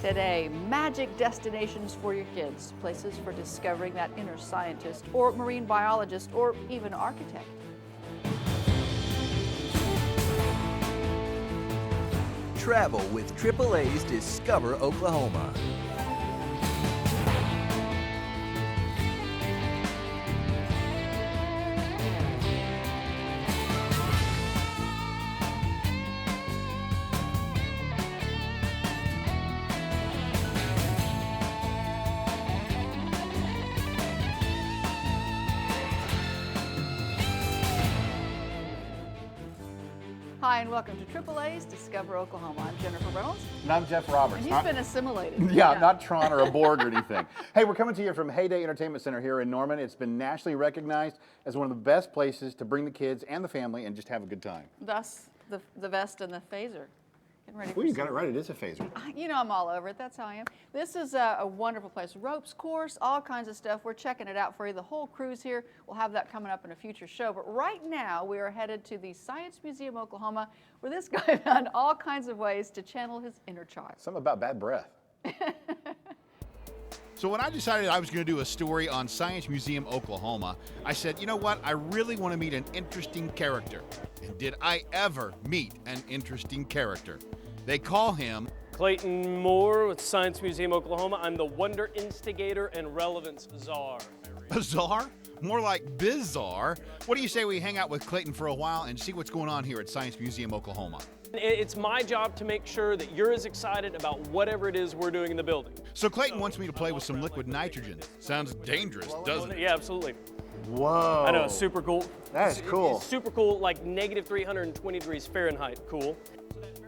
Today, magic destinations for your kids, places for discovering that inner scientist or marine biologist or even architect. Travel with AAA's Discover Oklahoma. Hi, and welcome to AAA's Discover Oklahoma. I'm Jennifer Reynolds. And I'm Jeff Roberts. And he's been assimilated. Yeah, not Tron or a Borg or anything. Hey, we're coming to you from Heyday Entertainment Center here in Norman. It's been nationally recognized as one of the best places to bring the kids and the family and just have a good time. Thus, the vest and the phaser. Getting ready for Well, you got it right. It is a phaser. You know I'm all over it. That's how I am. This is a wonderful place. Ropes course, all kinds of stuff. We're checking it out for you. The whole crew's here. We'll have that coming up in a future show. But right now, we are headed to the Science Museum, Oklahoma, where this guy found all kinds of ways to channel his inner child. Something about bad breath. So when I decided I was going to do a story on Science Museum, Oklahoma, I said, you know what? I really want to meet an interesting character. And did I ever meet an interesting character? They call him Clayton Moore with Science Museum, Oklahoma. I'm the wonder instigator and relevance czar. a czar? More like bizarre. What do you say we hang out with Clayton for a while and see what's going on here at Science Museum, Oklahoma? It's my job to make sure that you're as excited about whatever it is we're doing in the building. So Clayton wants me to play with some liquid nitrogen. Sounds dangerous, doesn't it? Yeah, absolutely. Whoa. I know, it's super cool. That is cool. It's super cool, like negative 320 degrees Fahrenheit. Cool.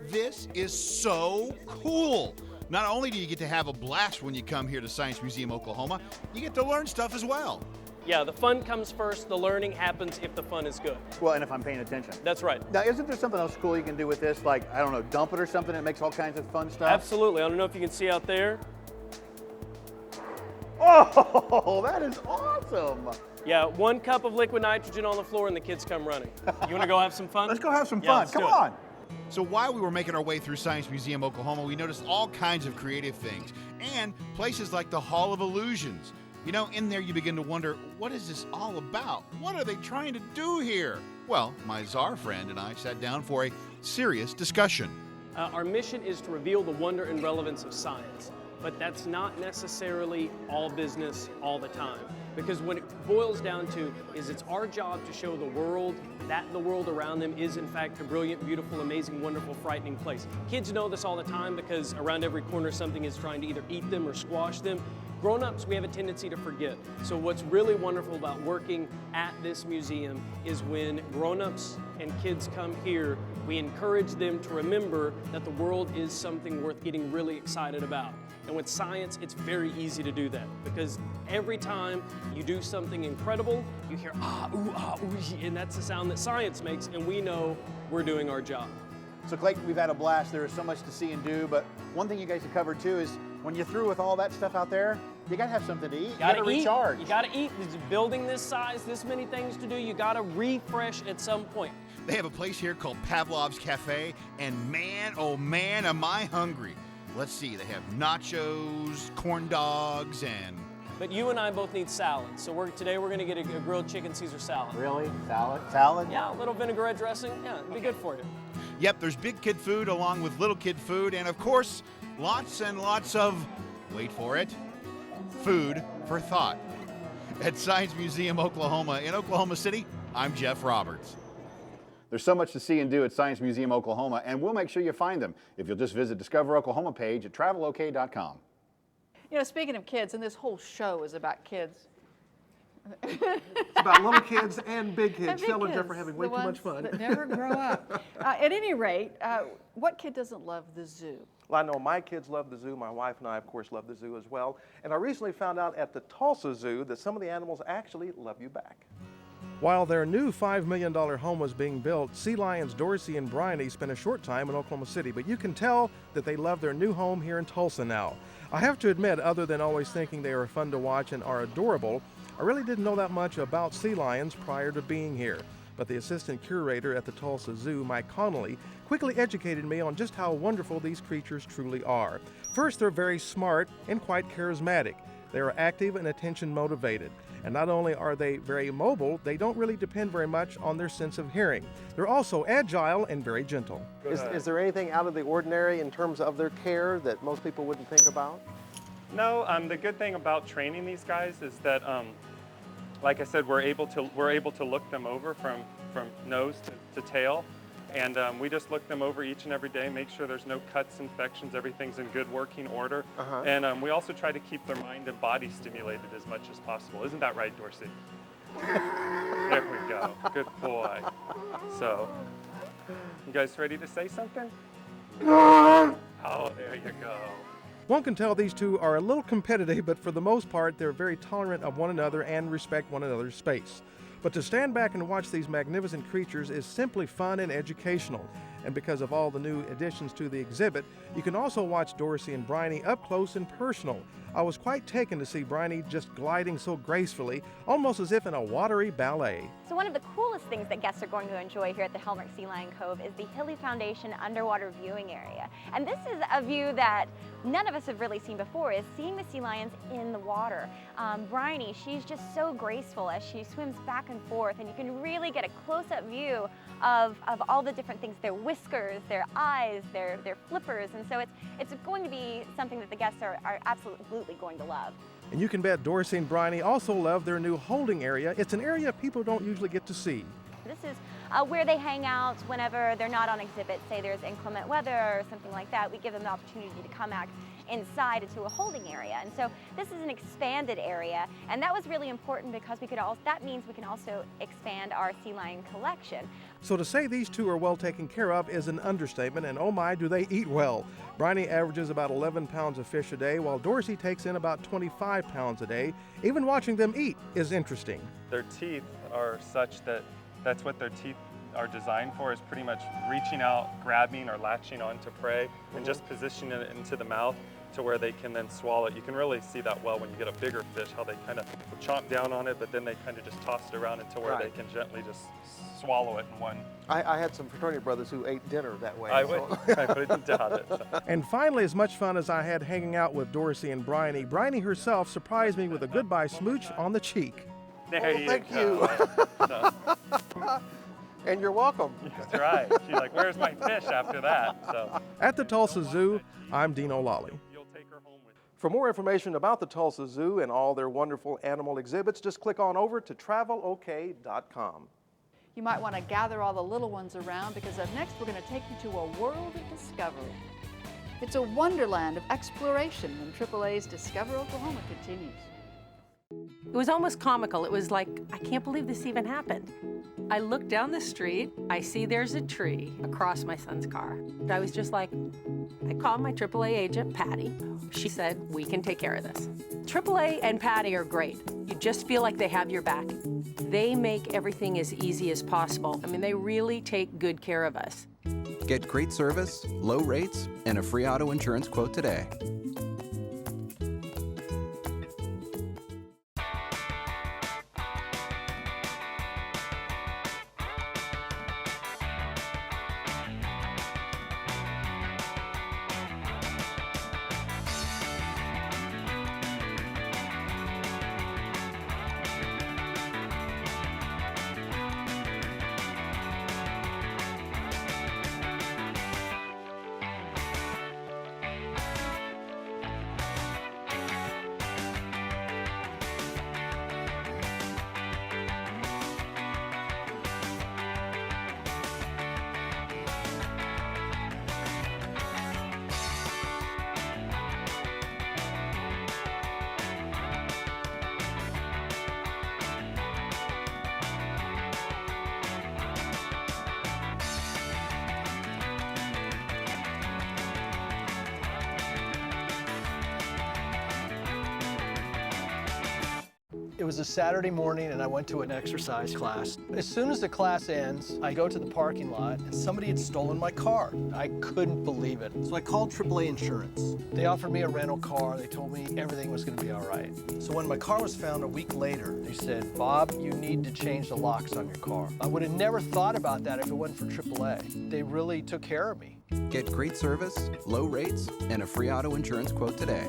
This is so cool. Not only do you get to have a blast when you come here to Science Museum, Oklahoma, you get to learn stuff as well. Yeah, the fun comes first. The learning happens if the fun is good. Well, and if I'm paying attention. That's right. Now, isn't there something else cool you can do with this? Like, I don't know, dump it or something? It makes all kinds of fun stuff? Absolutely. I don't know if you can see out there. Oh, that is awesome. Yeah, 1 cup of liquid nitrogen on the floor and the kids come running. You want to go have some fun? Let's go have some Yeah, fun. let's Come do it. on. So while we were making our way through Science Museum, Oklahoma, we noticed all kinds of creative things and places like the Hall of Illusions. You know, in there you begin to wonder, what is this all about? What are they trying to do here? Well, my czar friend and I sat down for a serious discussion. Our mission is to reveal the wonder and relevance of science, but that's not necessarily all business all the time. Because what it boils down to is it's our job to show the world that the world around them is in fact a brilliant, beautiful, amazing, wonderful, frightening place. Kids know this all the time because around every corner something is trying to either eat them or squash them. Grown-ups, we have a tendency to forget. So what's really wonderful about working at this museum is when grown-ups and kids come here, we encourage them to remember that the world is something worth getting really excited about. And with science, it's very easy to do that because every time you do something incredible, you hear ah, ooh, and that's the sound that science makes, and we know we're doing our job. So Clayton, we've had a blast. There is so much to see and do, but one thing you guys have covered too is when you're through with all that stuff out there, you gotta have something to eat. You gotta recharge. You gotta eat. This building this size, this many things to do, you gotta refresh at some point. They have a place here called Pavlov's Cafe, and man, oh man, am I hungry. Let's see, they have nachos, corn dogs, and... But you and I both need salad, so today we're gonna get a grilled chicken Caesar salad. Really? Salad? Salad? Yeah, a little vinaigrette dressing. Yeah, it'd be good for you. Yep, there's big kid food along with little kid food, and of course, lots and lots of, wait for it, food for thought. At Science Museum, Oklahoma, in Oklahoma City, I'm Jeff Roberts. There's so much to see and do at Science Museum, Oklahoma, and we'll make sure you find them if you'll just visit Discover Oklahoma page at travelok.com. You know, speaking of kids, and this whole show is about kids. It's about little kids and big kids. And big Shell and kids, Jeff are having way the too ones much fun. that never grow up. At any rate, what kid doesn't love the zoo? Well, I know my kids love the zoo. My wife and I, of course, love the zoo as well. And I recently found out at the Tulsa Zoo that some of the animals actually love you back. While their new $5 million home was being built, sea lions Dorsey and Bryony spent a short time in Oklahoma City, but you can tell that they love their new home here in Tulsa now. I have to admit, other than always thinking they are fun to watch and are adorable, I really didn't know that much about sea lions prior to being here. But the assistant curator at the Tulsa Zoo, Mike Connolly, quickly educated me on just how wonderful these creatures truly are. First, they're very smart and quite charismatic. They are active and attention motivated. And not only are they very mobile, they don't really depend very much on their sense of hearing. They're also agile and very gentle. Is there anything out of the ordinary in terms of their care that most people wouldn't think about? No, the good thing about training these guys is that, like I said, we're able to look them over from nose to tail, and we just look them over each and every day, make sure there's no cuts, infections, everything's in good working order, and we also try to keep their mind and body stimulated as much as possible. Isn't that right, Dorsey? There we go. Good boy. So, you guys ready to say something? Oh, there you go. One can tell these two are a little competitive, but for the most part, they're very tolerant of one another and respect one another's space. But to stand back and watch these magnificent creatures is simply fun and educational. And because of all the new additions to the exhibit, you can also watch Dorsey and Bryony up close and personal. I was quite taken to see Bryony just gliding so gracefully, almost as if in a watery ballet. So one of the coolest things that guests are going to enjoy here at the Hellmark Sea Lion Cove is the Hilly Foundation underwater viewing area. And this is a view that none of us have really seen before, is seeing the sea lions in the water. Bryony, she's just so graceful as she swims back and forth, and you can really get a close-up view of all the different things, their whiskers, their eyes, their flippers, and so it's going to be something that the guests are absolutely going to love. And you can bet Dorsey and Bryony also love their new holding area. It's an area people don't usually get to see. This is where they hang out whenever they're not on exhibit. Say there's inclement weather or something like that, we give them the opportunity to come back inside into a holding area. And so this is an expanded area, and that was really important because that means we can also expand our sea lion collection. So to say these two are well taken care of is an understatement, and oh my, do they eat well. Bryony averages about 11 pounds of fish a day, while Dorsey takes in about 25 pounds a day. Even watching them eat is interesting. Their teeth are such that that's what their teeth are designed for, is pretty much reaching out, grabbing or latching onto prey, and just positioning it into the mouth to where they can then swallow it. You can really see that well when you get a bigger fish, how they kind of chomp down on it, but then they kind of just toss it around into where they can gently just swallow it in one. I had some fraternity brothers who ate dinner that way. I wouldn't doubt it. So. And finally, as much fun as I had hanging out with Dorsey and Bryony, Bryony herself surprised me with a goodbye smooch on the cheek. There thank you. So. And you're welcome. That's right. She's like, where's my fish after that? So. At the Tulsa Zoo, I'm Dean O'Lally. For more information about the Tulsa Zoo and all their wonderful animal exhibits, just click on over to travelok.com. You might want to gather all the little ones around, because up next we're going to take you to a world of discovery. It's a wonderland of exploration when AAA's Discover Oklahoma continues. It was almost comical. It was like, I can't believe this even happened. I look down the street, I see there's a tree across my son's car. I was just like, I called my AAA agent, Patty. She said, we can take care of this. AAA and Patty are great. You just feel like they have your back. They make everything as easy as possible. I mean, they really take good care of us. Get great service, low rates, and a free auto insurance quote today. It was a Saturday morning and I went to an exercise class. As soon as the class ends, I go to the parking lot and somebody had stolen my car. I couldn't believe it. So I called AAA Insurance. They offered me a rental car. They told me everything was gonna be all right. So when my car was found a week later, they said, Bob, you need to change the locks on your car. I would have never thought about that if it wasn't for AAA. They really took care of me. Get great service, low rates, and a free auto insurance quote today.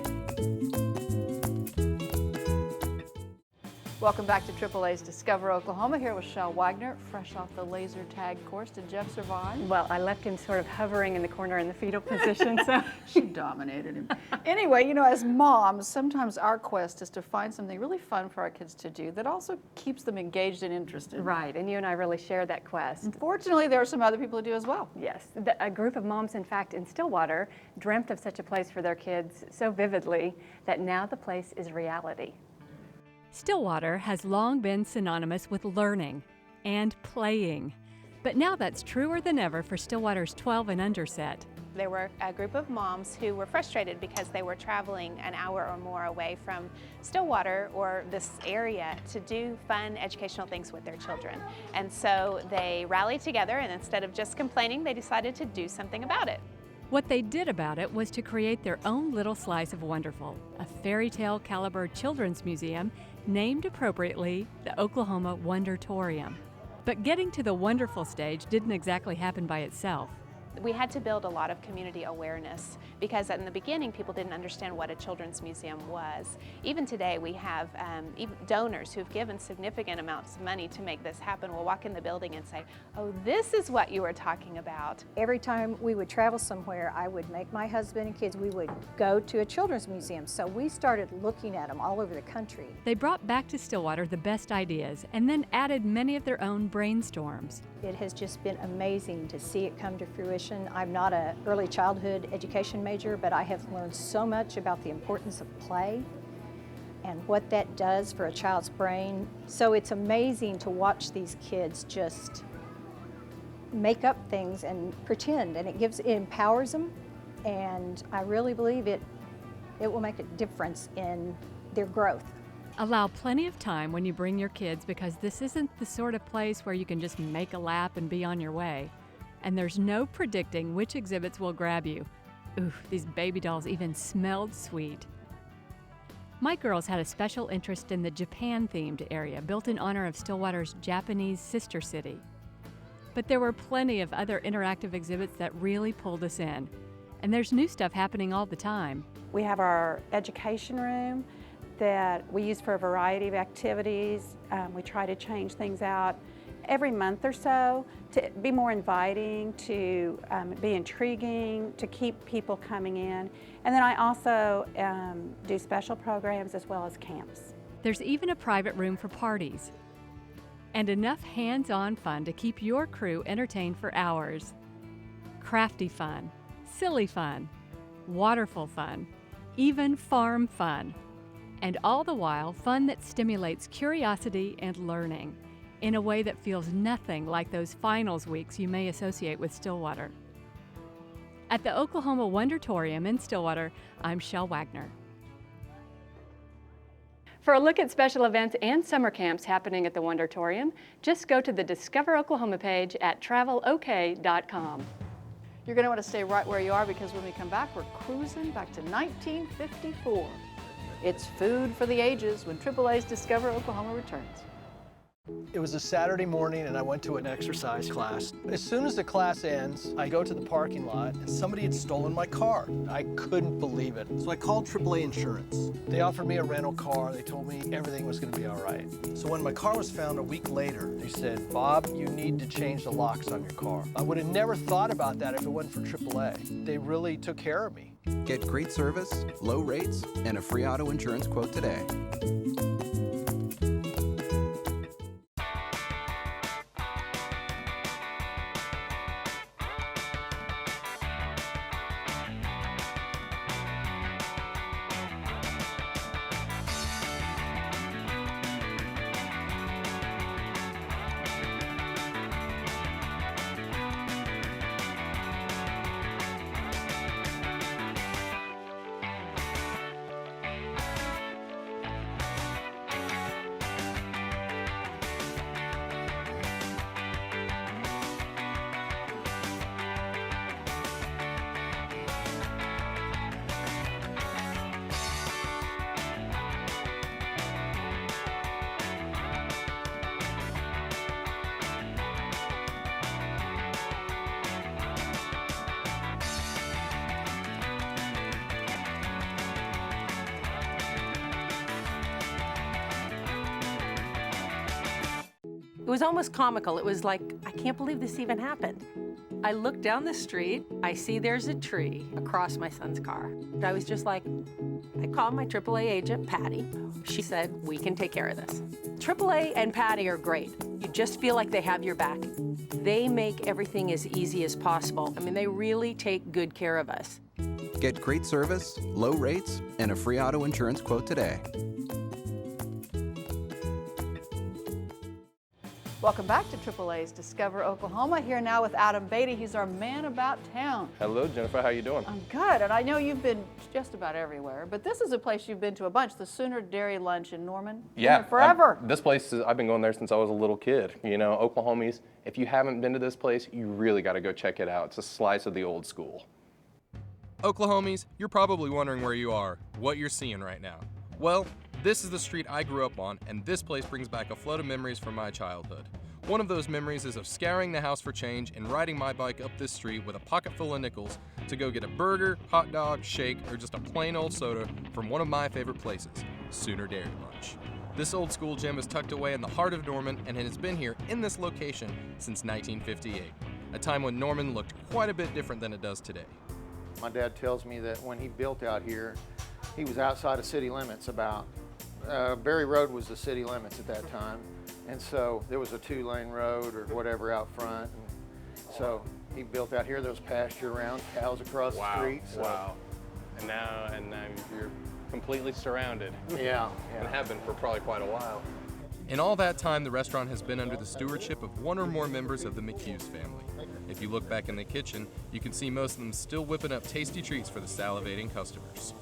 Welcome back to AAA's Discover Oklahoma. Here with Shel Wagner, fresh off the laser tag course. Did Jeff survive? Well, I left him sort of hovering in the corner in the fetal position, so. She dominated him. Anyway, you know, as moms, sometimes our quest is to find something really fun for our kids to do that also keeps them engaged and interested. Right, and you and I really share that quest. Unfortunately, there are some other people who do as well. Yes, a group of moms, in fact, in Stillwater, dreamt of such a place for their kids so vividly that now the place is reality. Stillwater has long been synonymous with learning and playing, but now that's truer than ever for Stillwater's 12 and under set. There were a group of moms who were frustrated because they were traveling an hour or more away from Stillwater or this area to do fun educational things with their children. And so they rallied together, and instead of just complaining, they decided to do something about it. What they did about it was to create their own little slice of wonderful, a fairy tale caliber children's museum named appropriately the Oklahoma Wondertorium. But getting to the wonderful stage didn't exactly happen by itself. We had to build a lot of community awareness because in the beginning people didn't understand what a children's museum was. Even today we have even donors who've given significant amounts of money to make this happen. We'll walk in the building and say, oh, this is what you were talking about. Every time we would travel somewhere, I would make my husband and kids, we would go to a children's museum. So we started looking at them all over the country. They brought back to Stillwater the best ideas and then added many of their own brainstorms. It has just been amazing to see it come to fruition. I'm not an early childhood education major, but I have learned so much about the importance of play and what that does for a child's brain. So it's amazing to watch these kids just make up things and pretend, and it empowers them, and I really believe it will make a difference in their growth. Allow plenty of time when you bring your kids, because this isn't the sort of place where you can just make a lap and be on your way. And there's no predicting which exhibits will grab you. Ooh, these baby dolls even smelled sweet. My girls had a special interest in the Japan-themed area built in honor of Stillwater's Japanese sister city. But there were plenty of other interactive exhibits that really pulled us in. And there's new stuff happening all the time. We have our education room that we use for a variety of activities. We try to change things out every month or so to be more inviting, to be intriguing, to keep people coming in. And then I also do special programs as well as camps. There's even a private room for parties. And enough hands-on fun to keep your crew entertained for hours. Crafty fun, silly fun, waterful fun, even farm fun. And all the while, fun that stimulates curiosity and learning in a way that feels nothing like those finals weeks you may associate with Stillwater. At the Oklahoma Wondertorium in Stillwater, I'm Shel Wagner. For a look at special events and summer camps happening at the Wondertorium, just go to the Discover Oklahoma page at travelok.com. You're going to want to stay right where you are, because when we come back, we're cruising back to 1954. It's food for the ages when AAA's Discover Oklahoma returns. It was a Saturday morning and I went to an exercise class. As soon as the class ends, I go to the parking lot and somebody had stolen my car. I couldn't believe it. So I called AAA Insurance. They offered me a rental car. They told me everything was going to be all right. So when my car was found a week later, they said, Bob, you need to change the locks on your car. I would have never thought about that if it wasn't for AAA. They really took care of me. Get great service, low rates, and a free auto insurance quote today. It was almost comical. It was like, I can't believe this even happened. I look down the street, I see there's a tree across my son's car. I was just like, I called my AAA agent, Patty. She said, we can take care of this. AAA and Patty are great. You just feel like they have your back. They make everything as easy as possible. I mean, they really take good care of us. Get great service, low rates, and a free auto insurance quote today. Welcome back to AAA's Discover Oklahoma. Here now with Adam Beatty. He's our man about town. Hello, Jennifer. How you doing? I'm good, and I know you've been just about everywhere, but this is a place you've been to a bunch, the Sooner Dairy Lunch in Norman. Yeah, forever. This place, I've been going there since I was a little kid. You know, Oklahomies, if you haven't been to this place, you really got to go check it out. It's a slice of the old school. Oklahomies, you're probably wondering where you are, what you're seeing right now. Well, this is the street I grew up on, and this place brings back a flood of memories from my childhood. One of those memories is of scouring the house for change and riding my bike up this street with a pocket full of nickels to go get a burger, hot dog, shake, or just a plain old soda from one of my favorite places, Sooner Dairy Lunch. This old school gym is tucked away in the heart of Norman and has been here in this location since 1958, a time when Norman looked quite a bit different than it does today. My dad tells me that when he built out here, he was outside of city limits about. Berry Road was the city limits at that time, and so there was a 2-lane road or whatever out front. And so he built out here. There was pasture around, cows across the street. So. Wow. And now you're completely surrounded. Yeah. And have been for probably quite a while. In all that time, the restaurant has been under the stewardship of one or more members of the McHughes family. If you look back in the kitchen, you can see most of them still whipping up tasty treats for the salivating customers.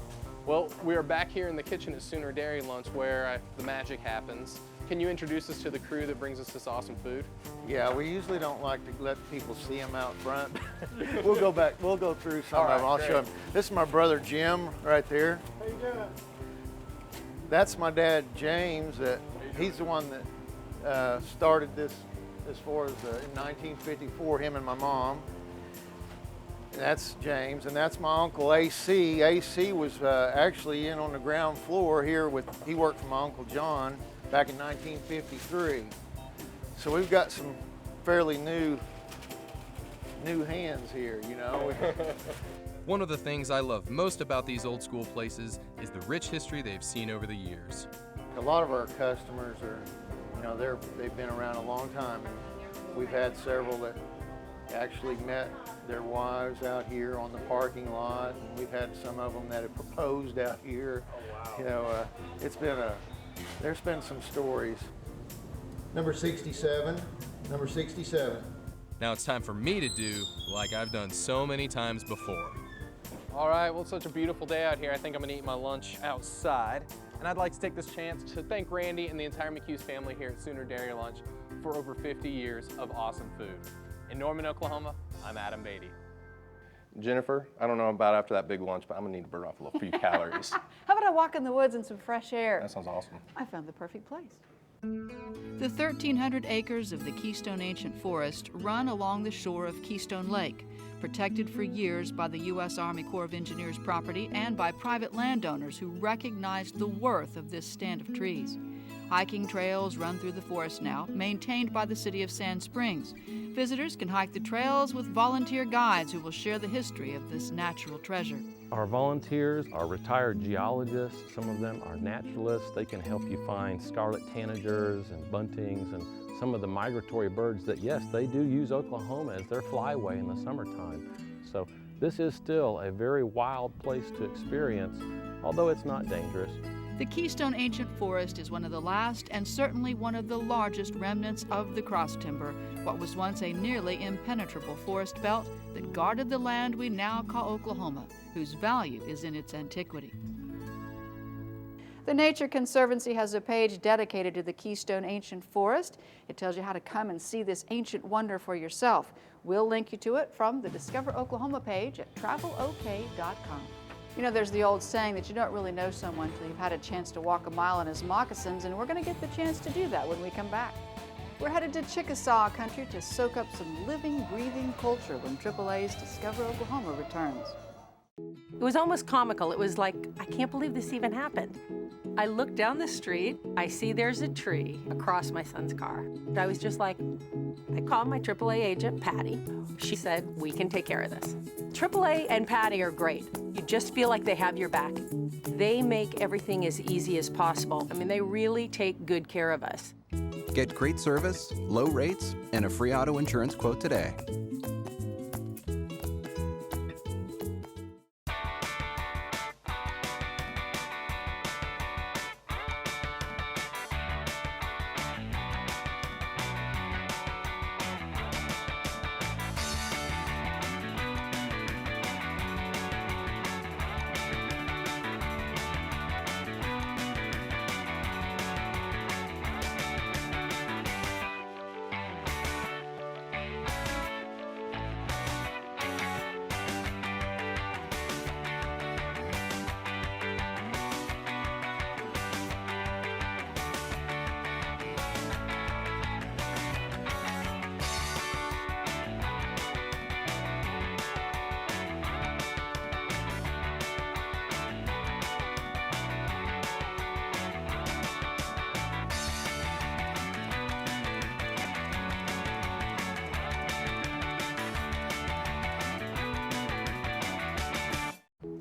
Well, we are back here in the kitchen at Sooner Dairy Lunch where the magic happens. Can you introduce us to the crew that brings us this awesome food? Yeah, we usually don't like to let people see them out front. We'll go through some of them. I'll show them. This is my brother Jim right there. How you doing? That's my dad James. He's the one that started this as far as in 1954, him and my mom. And that's James, and that's my uncle AC. AC was actually in on the ground floor here he worked for my Uncle John back in 1953. So we've got some fairly new hands here, you know. One of the things I love most about these old school places is the rich history they've seen over the years. A lot of our customers are, you know, they've been around a long time. And we've had several that actually met their wives out here on the parking lot, and we've had some of them that have proposed out here. Oh, wow. You know, there's been some stories. Number 67, number 67. Now it's time for me to do like I've done so many times before. All right, well, it's such a beautiful day out here. I think I'm gonna eat my lunch outside. And I'd like to take this chance to thank Randy and the entire McHughes family here at Sooner Dairy Lunch for over 50 years of awesome food. In Norman, Oklahoma, I'm Adam Beatty. Jennifer, I don't know about after that big lunch, but I'm gonna need to burn off a few calories. How about I walk in the woods in some fresh air? That sounds awesome. I found the perfect place. The 1,300 acres of the Keystone Ancient Forest run along the shore of Keystone Lake, protected for years by the U.S. Army Corps of Engineers property and by private landowners who recognized the worth of this stand of trees. Hiking trails run through the forest now, maintained by the city of Sand Springs. Visitors can hike the trails with volunteer guides who will share the history of this natural treasure. Our volunteers are retired geologists. Some of them are naturalists. They can help you find scarlet tanagers and buntings and some of the migratory birds that, yes, they do use Oklahoma as their flyway in the summertime. So this is still a very wild place to experience, although it's not dangerous. The Keystone Ancient Forest is one of the last and certainly one of the largest remnants of the cross timber, what was once a nearly impenetrable forest belt that guarded the land we now call Oklahoma, whose value is in its antiquity. The Nature Conservancy has a page dedicated to the Keystone Ancient Forest. It tells you how to come and see this ancient wonder for yourself. We'll link you to it from the Discover Oklahoma page at travelok.com. You know, there's the old saying that you don't really know someone until you've had a chance to walk a mile in his moccasins, and we're going to get the chance to do that when we come back. We're headed to Chickasaw country to soak up some living, breathing culture when AAA's Discover Oklahoma returns. It was almost comical. It was like, I can't believe this even happened. I look down the street, I see there's a tree across my son's car. I was just like, I called my AAA agent, Patty. She said, we can take care of this. AAA and Patty are great. You just feel like they have your back. They make everything as easy as possible. I mean, they really take good care of us. Get great service, low rates, and a free auto insurance quote today.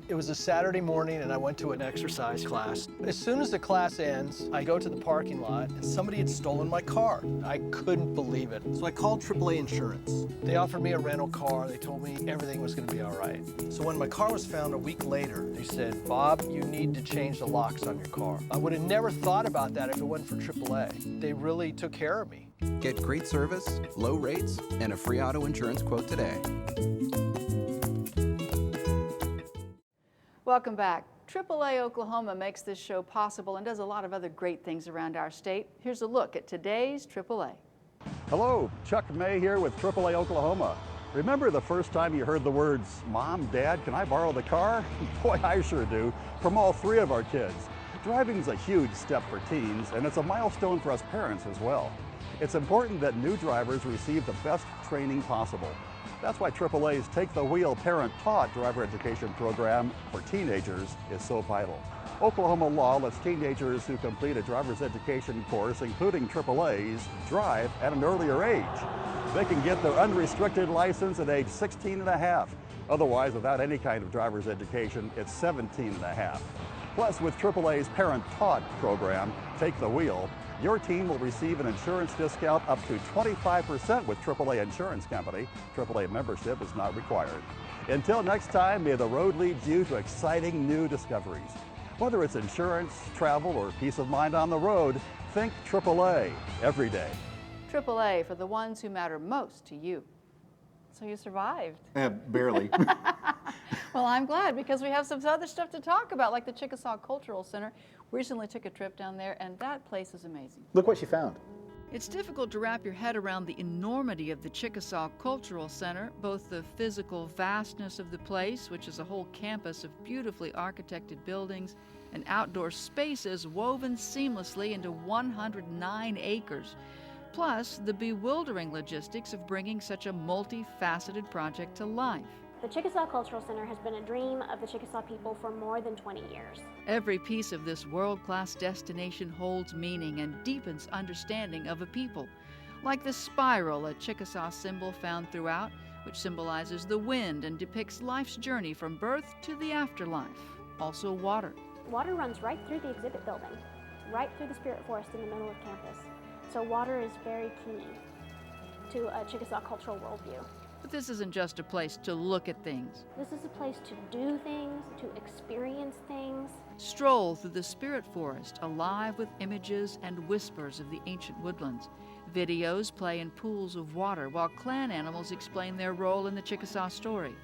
It was a Saturday morning and I went to an exercise class. As soon as the class ends, I go to the parking lot and somebody had stolen my car. I couldn't believe it. So I called AAA Insurance. They offered me a rental car. They told me everything was gonna be all right. So when my car was found a week later, they said, Bob, you need to change the locks on your car. I would have never thought about that if it wasn't for AAA. They really took care of me. Get great service, low rates, and a free auto insurance quote today. Welcome back. AAA Oklahoma makes this show possible and does a lot of other great things around our state. Here's a look at today's AAA. Hello, Chuck May here with AAA Oklahoma. Remember the first time you heard the words, Mom, Dad, can I borrow the car? Boy, I sure do, from all three of our kids. Driving's a huge step for teens, and it's a milestone for us parents as well. It's important that new drivers receive the best training possible. That's why AAA's Take the Wheel Parent-Taught driver education program for teenagers is so vital. Oklahoma law lets teenagers who complete a driver's education course, including AAA's, drive at an earlier age. They can get their unrestricted license at age 16 and a half. Otherwise, without any kind of driver's education, it's 17 and a half. Plus, with AAA's Parent-Taught program, Take the Wheel, your team will receive an insurance discount up to 25% with AAA Insurance Company. AAA membership is not required. Until next time, may the road lead you to exciting new discoveries. Whether it's insurance, travel, or peace of mind on the road, think AAA every day. AAA for the ones who matter most to you. So you survived. Barely. Well, I'm glad because we have some other stuff to talk about, like the Chickasaw Cultural Center. We recently took a trip down there, and that place is amazing. Look what she found. It's difficult to wrap your head around the enormity of the Chickasaw Cultural Center, both the physical vastness of the place, which is a whole campus of beautifully architected buildings and outdoor spaces woven seamlessly into 109 acres, plus the bewildering logistics of bringing such a multifaceted project to life. The Chickasaw Cultural Center has been a dream of the Chickasaw people for more than 20 years. Every piece of this world-class destination holds meaning and deepens understanding of a people, like the spiral, a Chickasaw symbol found throughout, which symbolizes the wind and depicts life's journey from birth to the afterlife. Also water. Water runs right through the exhibit building, right through the Spirit Forest in the middle of campus. So water is very key to a Chickasaw cultural worldview. But this isn't just a place to look at things. This is a place to do things, to experience things. Stroll through the Spirit Forest, alive with images and whispers of the ancient woodlands. Videos play in pools of water while clan animals explain their role in the Chickasaw story.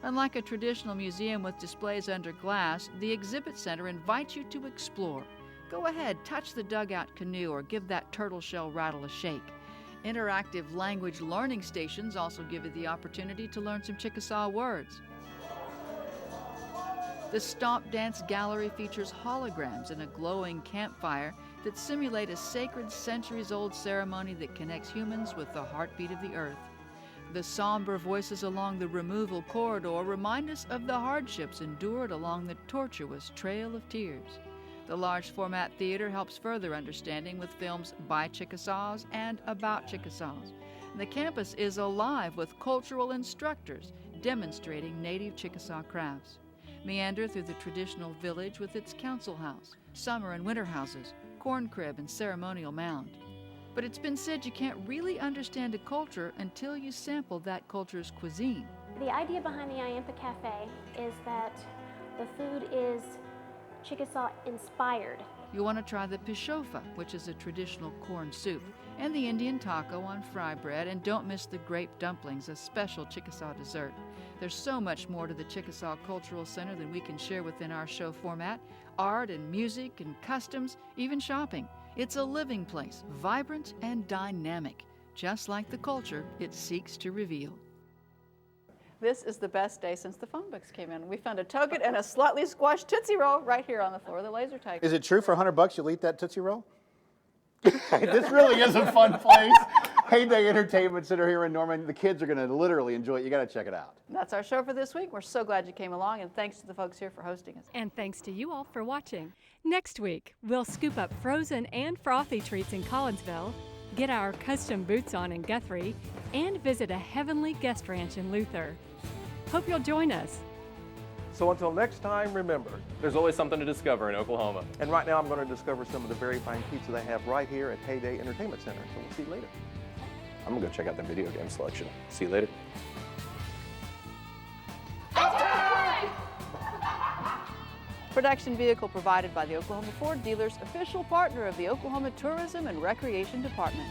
Unlike a traditional museum with displays under glass, the exhibit center invites you to explore. Go ahead, touch the dugout canoe or give that turtle shell rattle a shake. Interactive language learning stations also give you the opportunity to learn some Chickasaw words. The Stomp Dance Gallery features holograms and a glowing campfire that simulate a sacred centuries-old ceremony that connects humans with the heartbeat of the earth. The somber voices along the removal corridor remind us of the hardships endured along the tortuous Trail of Tears. The large format theater helps further understanding with films by Chickasaws and about Chickasaws. The campus is alive with cultural instructors demonstrating native Chickasaw crafts. Meander through the traditional village with its council house, summer and winter houses, corn crib, and ceremonial mound. But it's been said you can't really understand a culture until you sample that culture's cuisine. The idea behind the Iampa Cafe is that the food is Chickasaw inspired. You'll want to try the pishofa, which is a traditional corn soup, and the Indian taco on fry bread, and don't miss the grape dumplings, a special Chickasaw dessert. There's so much more to the Chickasaw Cultural Center than we can share within our show format. Art and music and customs, even shopping. It's a living place, vibrant and dynamic, just like the culture it seeks to reveal. This is the best day since the phone books came in. We found a token and a slightly squashed Tootsie Roll right here on the floor of the laser tag. Is it true for $100 you'll eat that Tootsie Roll? This really is a fun place. Heyday Entertainment Center here in Norman. The kids are going to literally enjoy it. You got to check it out. That's our show for this week. We're so glad you came along, and thanks to the folks here for hosting us. And thanks to you all for watching. Next week, we'll scoop up frozen and frothy treats in Collinsville, get our custom boots on in Guthrie, and visit a heavenly guest ranch in Luther. Hope you'll join us. So until next time, remember, there's always something to discover in Oklahoma. And right now I'm going to discover some of the very fine pizza they have right here at Heyday Entertainment Center. So we'll see you later. I'm gonna go check out the video game selection. See you later. Production vehicle provided by the Oklahoma Ford dealers, official partner of the Oklahoma Tourism and Recreation Department.